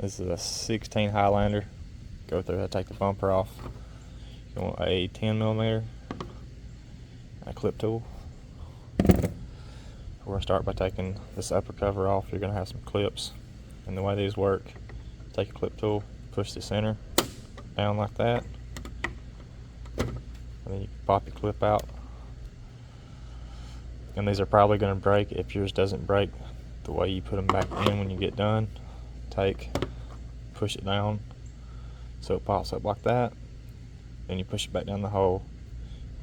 This is a 16 Highlander. Go through and take the bumper off. You want a 10mm, a clip tool. We're going to start by taking this upper cover off. You're going to have some clips. And the way these work, take a clip tool, push the center down like that. And then you pop your clip out. And these are probably going to break. If yours doesn't break, the way you put them back in when you get done, push it down so it pops up like that. Then you push it back down the hole,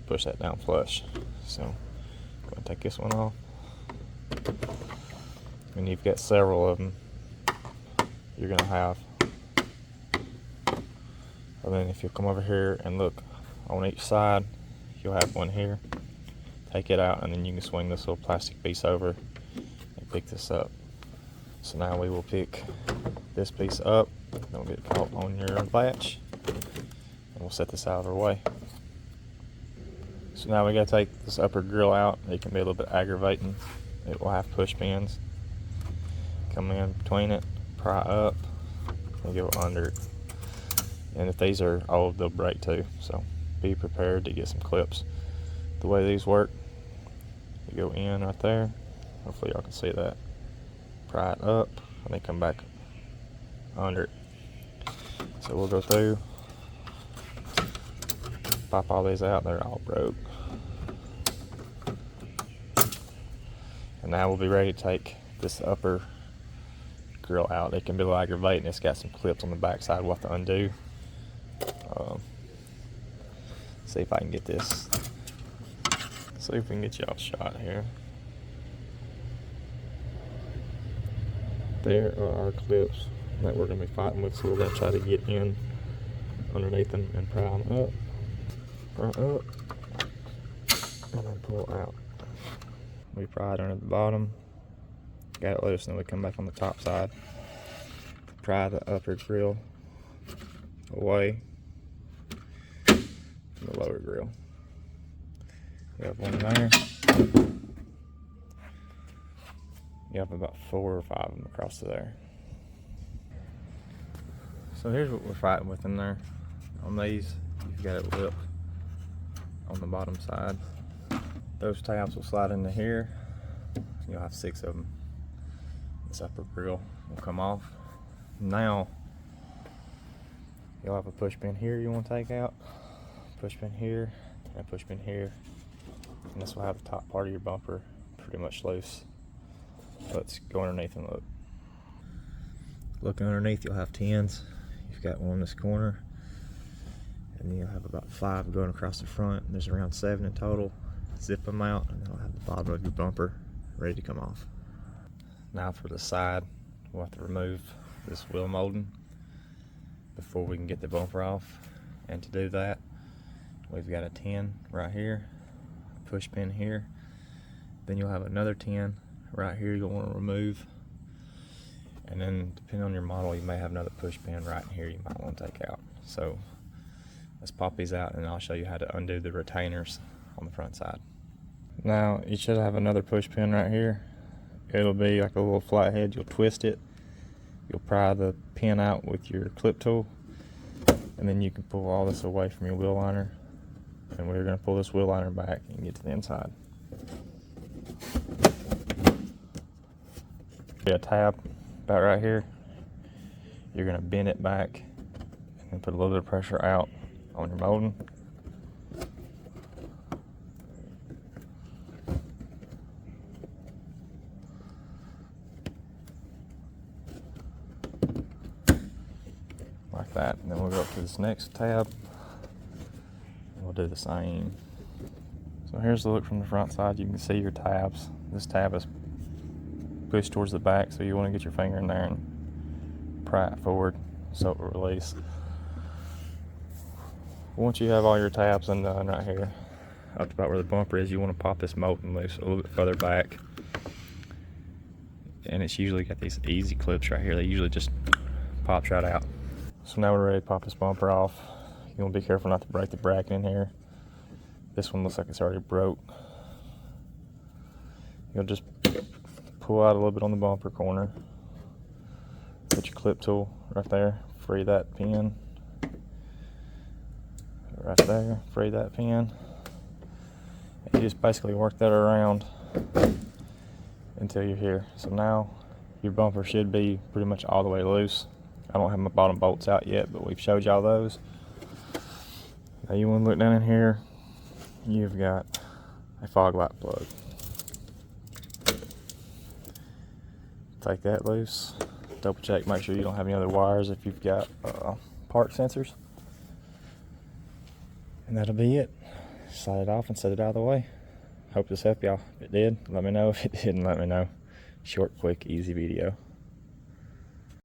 push that down flush. So I'm going to take this one off. And you've got several of them you're going to have. And then if you come over here and look on each side, you'll have one here. Take it out, and then you can swing this little plastic piece over and pick this up. So now we will pick this piece up. Don't get caught on your latch. And we'll set this out of our way. So now we got to take this upper grill out. It can be a little bit aggravating. It will have push pins. Come in between it, pry up, and go under it. And if these are old, they'll break too. So be prepared to get some clips. The way these work, you go in right there. Hopefully y'all can see that. Pry it up, and then come back under it. So we'll go through, pop all these out. They're all broke. And now we'll be ready to take this upper grill out. It can be a little aggravating. It's got some clips on the back side we'll have to undo. See if I can get this. See if we can get y'all a shot here. There are our clips that we're going to be fighting with, so we're going to try to get in underneath them and pry them up. Pry up, and then pull out. We pried under the bottom, got it loose, and then we come back on the top side. Pry the upper grill away from the lower grill. You have one there. You have about 4 or 5 of them across to there. So here's what we're fighting with in there. On these, you've got it lip on the bottom side. Those tabs will slide into here. You'll have 6 of them. This upper grill will come off. Now, you'll have a push pin here you want to take out. Push pin here, and a push pin here. And this will have the top part of your bumper pretty much loose. Let's go underneath and look. Looking underneath, you'll have 10s. You've got one in this corner, and then you'll have about 5 going across the front. There's around 7 in total. Zip them out, and they'll have the bottom of your bumper ready to come off. Now for the side, we'll have to remove this wheel molding before we can get the bumper off. And to do that, we've got a 10 right here, push pin here. Then you'll have another 10 right here you'll want to remove. And then depending on your model, you may have another push pin right here you might want to take out. So let's pop these out, and I'll show you how to undo the retainers on the front side. Now you should have another push pin right here. It'll be like a little flathead. You'll twist it. You'll pry the pin out with your clip tool, and then you can pull all this away from your wheel liner. And we're going to pull this wheel liner back and get to the inside. Be a tab about right here. You're going to bend it back and put a little bit of pressure out on your molding. Like that. And then we'll go up to this next tab and we'll do the same. So here's the look from the front side. You can see your tabs. This tab is pushed towards the back, so you want to get your finger in there and pry it forward so it will release. Once you have all your tabs undone right here, up to about where the bumper is, you want to pop this molding loose a little bit further back. And it's usually got these easy clips right here. They usually just pops right out. So now we're ready to pop this bumper off. You want to be careful not to break the bracket in here. This one looks like it's already broke. You'll just pull out a little bit on the bumper corner. Put your clip tool right there, free that pin. Right there, free that pin. And you just basically work that around until you're here. So now your bumper should be pretty much all the way loose. I don't have my bottom bolts out yet, but we've showed y'all those. Now you want to look down in here, you've got a fog light plug. Take that loose, double check, make sure you don't have any other wires if you've got park sensors. And that'll be it. Slide it off and set it out of the way. Hope this helped y'all. If it did, let me know. If it didn't, let me know. Short, quick, easy video.